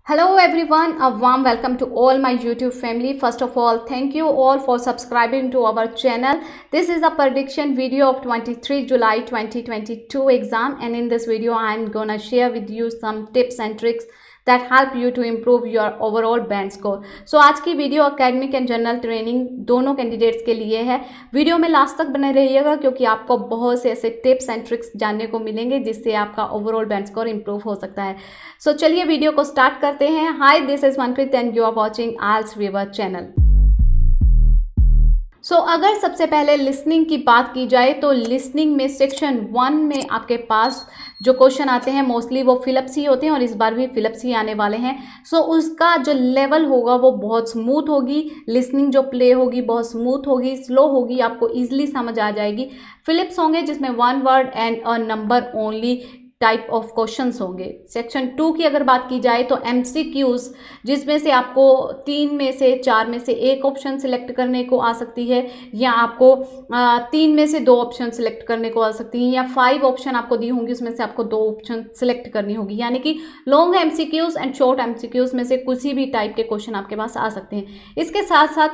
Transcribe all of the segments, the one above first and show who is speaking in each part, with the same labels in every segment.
Speaker 1: Hello everyone, a warm welcome to all my YouTube family. First of all, thank you all for subscribing to our channel. This is a prediction video of 23 July 2022 exam, and in this video I am gonna share with you some tips and tricks that help you to improve your overall band score. So आज की video academic and general training दोनों candidates के लिए है। Video में last तक बने रहिएगा क्योंकि आपको बहुत से ऐसे टिप्स एंड ट्रिक्स जानने को मिलेंगे जिससे आपका ओवरऑल बैंड स्कोर इंप्रूव हो सकता है। सो चलिए वीडियो को स्टार्ट करते हैं। Hi, this is Manpreet and you are watching als weaver channel. अगर सबसे पहले लिसनिंग की बात की जाए तो लिसनिंग में सेक्शन 1 में आपके पास जो क्वेश्चन आते हैं मोस्टली वो फिलिप्स ही होते हैं और इस बार भी फिलिप्स ही आने वाले हैं। उसका जो लेवल होगा वो बहुत स्मूथ होगी, लिसनिंग जो प्ले होगी बहुत स्मूथ होगी, स्लो होगी, आपको ईजिली समझ आ जाएगी। फिलिप्स होंगे जिसमें 1 word and a number only type of questions होंगे। सेक्शन 2 की अगर बात की जाए तो एमसीक्यूज, जिसमें से आपको 3 में से 4 में से एक ऑप्शन सिलेक्ट करने को आ सकती है, या आपको 3 में से 2 ऑप्शन सिलेक्ट करने को आ सकती हैं, या 5 ऑप्शन आपको दी होंगी उसमें से आपको 2 ऑप्शन सिलेक्ट करनी होगी। यानी कि long MCQs and short MCQs में से किसी भी टाइप के क्वेश्चन आपके पास आ सकते हैं। इसके साथ साथ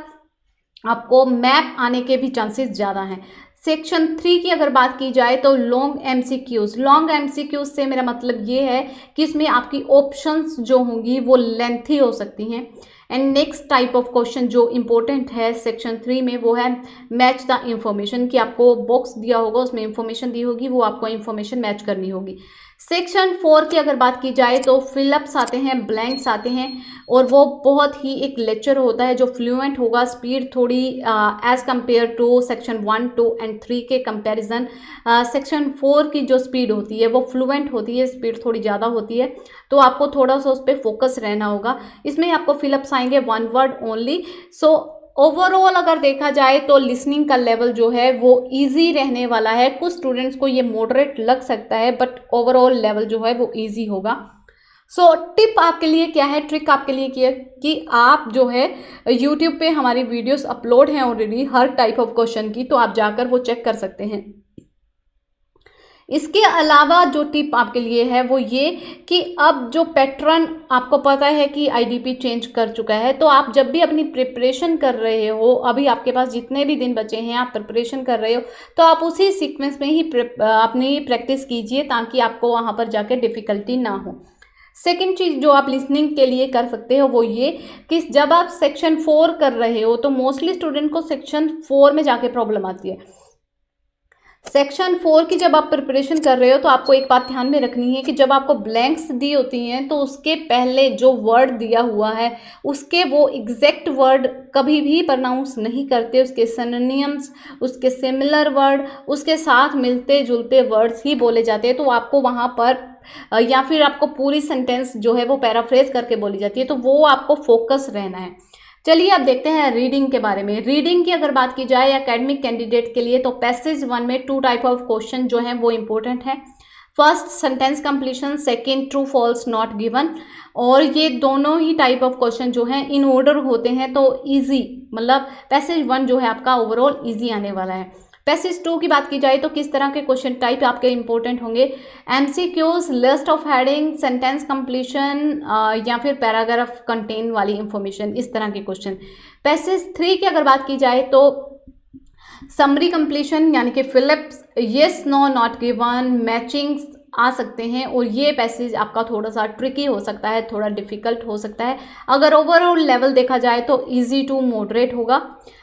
Speaker 1: आपको मैप आने के भी चांसेस ज़्यादा हैं। सेक्शन 3 की अगर बात की जाए तो लॉन्ग एमसीक्यूज से मेरा मतलब ये है कि इसमें आपकी ऑप्शंस जो होंगी वो लेंथी हो सकती हैं। And next type of question जो इंपॉर्टेंट है सेक्शन 3 में वो है मैच द इंफॉर्मेशन, कि आपको बॉक्स दिया होगा उसमें इंफॉर्मेशन दी होगी, वो आपको इंफॉर्मेशन मैच करनी होगी। सेक्शन 4 की अगर बात की जाए तो फिलअप्स आते हैं, ब्लैंक्स आते हैं, और वो बहुत ही एक लेक्चर होता है जो फ्लुएंट होगा, स्पीड थोड़ी as compare to section 1, 2 and 3 के कंपैरिजन सेक्शन 4 की जो स्पीड होती है वो फ्लुएंट होती है, स्पीड थोड़ी ज़्यादा होती है, तो आपको थोड़ा सा उस पर फोकस रहना होगा। इसमें आपको फिलअप्स आएंगे 1 वर्ड ओनली। ओवरऑल अगर देखा जाए तो लिसनिंग का लेवल जो है वो इजी रहने वाला है। कुछ स्टूडेंट्स को ये मॉडरेट लग सकता है बट ओवरऑल लेवल जो है वो इजी होगा। टिप आपके लिए क्या है, ट्रिक आपके लिए क्या है कि आप जो है यूट्यूब पे हमारी वीडियोस अपलोड हैं already her type of question की, तो आप जाकर वो चेक कर सकते हैं। इसके अलावा जो टिप आपके लिए है वो ये कि अब जो पैटर्न आपको पता है कि आईडीपी चेंज कर चुका है, तो आप जब भी अपनी प्रिपरेशन कर रहे हो, अभी आपके पास जितने भी दिन बचे हैं आप प्रिपरेशन कर रहे हो, तो आप उसी सीक्वेंस में ही अपनी प्रैक्टिस कीजिए ताकि आपको वहाँ पर जाके डिफ़िकल्टी ना हो। सेकेंड चीज़ जो आप लिसनिंग के लिए कर सकते हो वो ये कि जब आप सेक्शन 4 कर रहे हो तो मोस्टली स्टूडेंट को सेक्शन 4 में जाके प्रॉब्लम आती है। सेक्शन 4 की जब आप प्रिपरेशन कर रहे हो तो आपको एक बात ध्यान में रखनी है कि जब आपको ब्लैंक्स दी होती हैं तो उसके पहले जो वर्ड दिया हुआ है उसके वो एग्जैक्ट वर्ड कभी भी प्रोनाउंस नहीं करते, उसके सिनोनिम्स, उसके सिमिलर वर्ड, उसके साथ मिलते जुलते वर्ड्स ही बोले जाते हैं। तो आपको वहाँ पर या फिर आपको पूरी सेंटेंस जो है वो पैराफ्रेज करके बोली जाती है, तो वो आपको फोकस रहना है। चलिए अब देखते हैं रीडिंग के बारे में। रीडिंग की अगर बात की जाए एकेडमिक कैंडिडेट के लिए तो पैसेज 1 में 2 टाइप ऑफ क्वेश्चन जो हैं वो इंपॉर्टेंट है। First sentence completion, second true false not given, और ये दोनों ही टाइप ऑफ क्वेश्चन जो हैं इन ऑर्डर होते हैं, तो इजी मतलब पैसेज 1 जो है आपका ओवरऑल इजी आने वाला है। पैसेज 2 की बात की जाए तो किस तरह के क्वेश्चन टाइप आपके इंपॉर्टेंट होंगे, MCQs, list of heading, sentence completion, या फिर पैराग्राफ कंटेन वाली इंफॉर्मेशन, इस तरह के क्वेश्चन। पैसेज 3 की अगर बात की जाए तो समरी कंप्लीशन यानी कि fill ups, yes no not given, matchings आ सकते हैं, और ये पैसेज आपका थोड़ा सा ट्रिकी हो सकता है, थोड़ा डिफिकल्ट हो सकता है। अगर ओवरऑल लेवल देखा जाए तो इजी टू मॉडरेट होगा।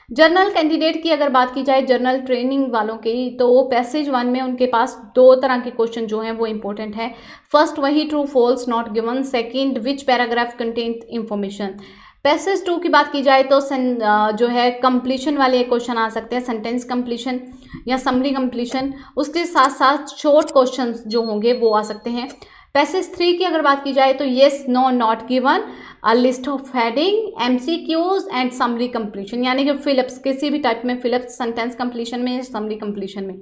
Speaker 1: जर्नल कैंडिडेट की अगर बात की जाए, जर्नल ट्रेनिंग वालों की, तो पैसेज 1 में उनके पास 2 तरह के क्वेश्चन जो हैं वो इंपॉर्टेंट है। फर्स्ट वही true false not given, second which paragraph content information. Passage 2 की बात की जाए तो जो है कंप्लीशन वाले क्वेश्चन आ सकते हैं, सेंटेंस कंप्लीशन या समरी कंप्लीशन, उसके साथ साथ शॉर्ट क्वेश्चंस जो होंगे वो आ सकते हैं। पैसेज 3 की अगर बात की जाए तो yes no not given, a list of heading, MCQs and summary completion, यानी कि फिलिप्स, किसी भी टाइप में फिलिप्स, सेंटेंस कंप्लीशन में, समरी कंप्लीशन में।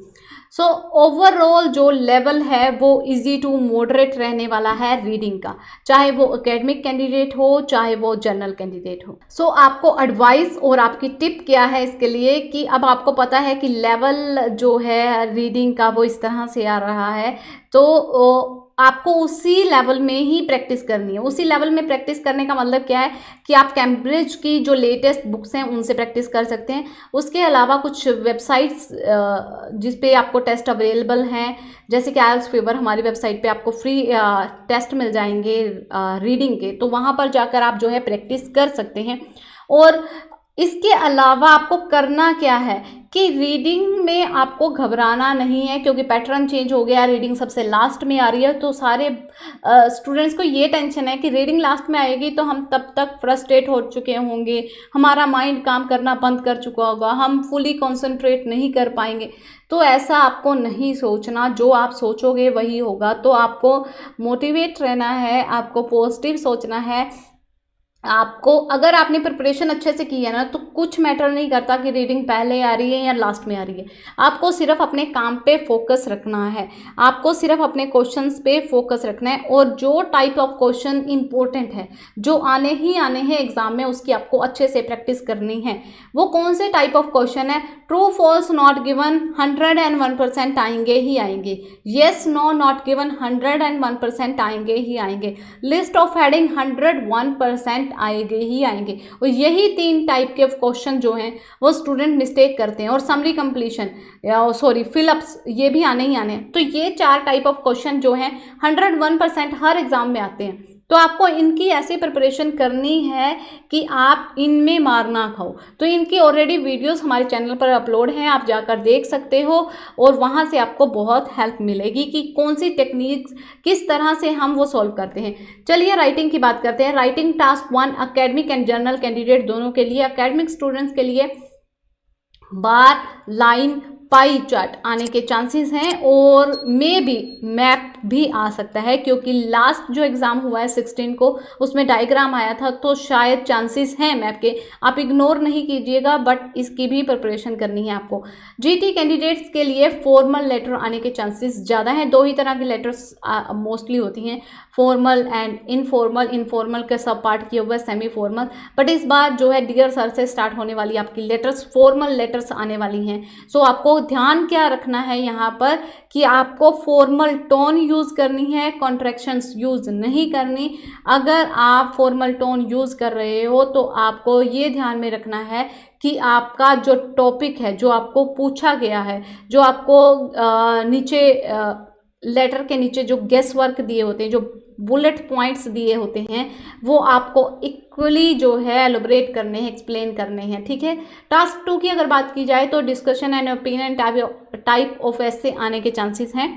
Speaker 1: ओवरऑल जो लेवल है वो इजी टू मॉडरेट रहने वाला है रीडिंग का, चाहे वो एकेडमिक कैंडिडेट हो चाहे वो जनरल कैंडिडेट हो। आपको एडवाइस और आपकी टिप क्या है इसके लिए कि अब आपको पता है कि लेवल जो है रीडिंग का वो इस तरह से आ रहा है, तो आपको उसी लेवल में ही प्रैक्टिस करनी है। उसी लेवल में प्रैक्टिस करने का मतलब क्या है कि आप कैम्ब्रिज की जो लेटेस्ट बुक्स हैं उनसे प्रैक्टिस कर सकते हैं। उसके अलावा कुछ वेबसाइट्स जिस पे आपको टेस्ट अवेलेबल हैं, जैसे कि आइल्स फेवर, हमारी वेबसाइट पे आपको फ्री टेस्ट मिल जाएंगे रीडिंग के, तो वहाँ पर जाकर आप जो है प्रैक्टिस कर सकते हैं। और इसके अलावा आपको करना क्या है कि रीडिंग में आपको घबराना नहीं है, क्योंकि पैटर्न चेंज हो गया, रीडिंग सबसे लास्ट में आ रही है। तो सारे स्टूडेंट्स को ये टेंशन है कि रीडिंग लास्ट में आएगी तो हम तब तक फ्रस्ट्रेट हो चुके होंगे, हमारा माइंड काम करना बंद कर चुका होगा, हम फुली कॉन्सेंट्रेट नहीं कर पाएंगे। तो ऐसा आपको नहीं सोचना, जो आप सोचोगे वही होगा। तो आपको मोटिवेट रहना है, आपको पॉजिटिव सोचना है। आपको, अगर आपने प्रिपरेशन अच्छे से की है ना, तो कुछ मैटर नहीं करता कि रीडिंग पहले आ रही है या लास्ट में आ रही है। आपको सिर्फ अपने काम पे फोकस रखना है, आपको सिर्फ अपने क्वेश्चंस पे फोकस रखना है। और जो टाइप ऑफ क्वेश्चन इंपॉर्टेंट है, जो आने ही आने हैं एग्जाम में, उसकी आपको अच्छे से प्रैक्टिस करनी है। वो कौन से टाइप ऑफ क्वेश्चन है? ट्रू फॉल्स नॉट गिवन 101% आएंगे ही आएंगे। येस नो नॉट गिवन 101% आएंगे ही आएंगे। लिस्ट ऑफ हेडिंग 101% आएंगे ही आएंगे। और यही 3 टाइप के क्वेश्चन जो हैं वो स्टूडेंट मिस्टेक करते हैं। और समरी कंप्लीशन, सॉरी फिलअप्स, ये भी आने ही आने हैं। तो ये 4 टाइप ऑफ क्वेश्चन जो हैं 101% हर एग्जाम में आते हैं। तो आपको इनकी ऐसी प्रिपरेशन करनी है कि आप इनमें मार ना खाओ। तो इनकी ऑलरेडी वीडियोस हमारे चैनल पर अपलोड हैं, आप जाकर देख सकते हो और वहाँ से आपको बहुत हेल्प मिलेगी कि कौन सी टेक्निक्स किस तरह से हम वो सॉल्व करते हैं। चलिए राइटिंग की बात करते हैं। Writing task 1 academic and general candidate दोनों के लिए। एकेडमिक स्टूडेंट्स के लिए बार, लाइन, पाई चार्ट आने के चांसेस हैं और मे बी मैप भी आ सकता है, क्योंकि लास्ट जो एग्ज़ाम हुआ है 16 को उसमें डायग्राम आया था, तो शायद चांसेस हैं मैप के। आप इग्नोर नहीं कीजिएगा, बट इसकी भी प्रिपरेशन करनी है आपको। जीटी कैंडिडेट्स के लिए फॉर्मल लेटर आने के चांसेस ज़्यादा हैं। 2 ही तरह की लेटर्स मोस्टली होती हैं, फॉर्मल एंड इनफॉर्मल। इनफॉर्मल के सब पार्ट किए हुए सेमी फॉर्मल, बट इस बार जो है डियर सर से स्टार्ट होने वाली आपकी लेटर्स फॉर्मल लेटर्स आने वाली हैं। सो आपको ध्यान क्या रखना है यहाँ पर कि आपको फॉर्मल टोन यूज़ करनी है, कॉन्ट्रैक्शंस यूज़ नहीं करनी। अगर आप फॉर्मल टोन यूज़ कर रहे हो तो आपको ये ध्यान में रखना है कि आपका जो टॉपिक है, जो आपको पूछा गया है, जो आपको नीचे लेटर के नीचे जो गेस वर्क दिए होते हैं, जो बुलेट पॉइंट्स दिए होते हैं, वो आपको इक्वली जो है एलोबरेट करने हैं, एक्सप्लेन करने हैं। ठीक है। टास्क 2 की अगर बात की जाए तो discussion and opinion type of ऐसे आने के चांसेस हैं,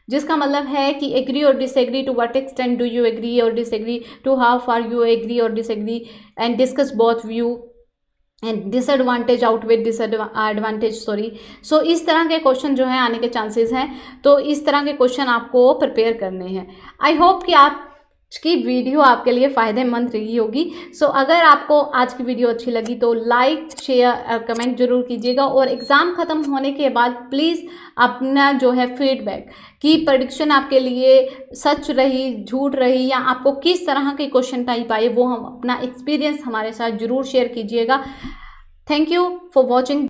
Speaker 1: जिसका मतलब है कि एग्री और disagree, to what extent do you agree और disagree, to how far you agree और disagree, and discuss both view and disadvantage outweigh disadvantage, sorry. So इस तरह के क्वेश्चन जो है आने के चांसेस हैं। तो इस तरह के क्वेश्चन आपको प्रिपेयर करने हैं। आई होप कि आज की वीडियो आपके लिए फ़ायदेमंद रही होगी। सो अगर आपको आज की वीडियो अच्छी लगी तो लाइक, शेयर और कमेंट जरूर कीजिएगा। और एग्ज़ाम ख़त्म होने के बाद प्लीज़ अपना जो है फीडबैक कि प्रेडिक्शन आपके लिए सच रही, झूठ रही, या आपको किस तरह के क्वेश्चन टाइप आए, वो हम अपना एक्सपीरियंस हमारे साथ ज़रूर शेयर कीजिएगा। Thank you for watching.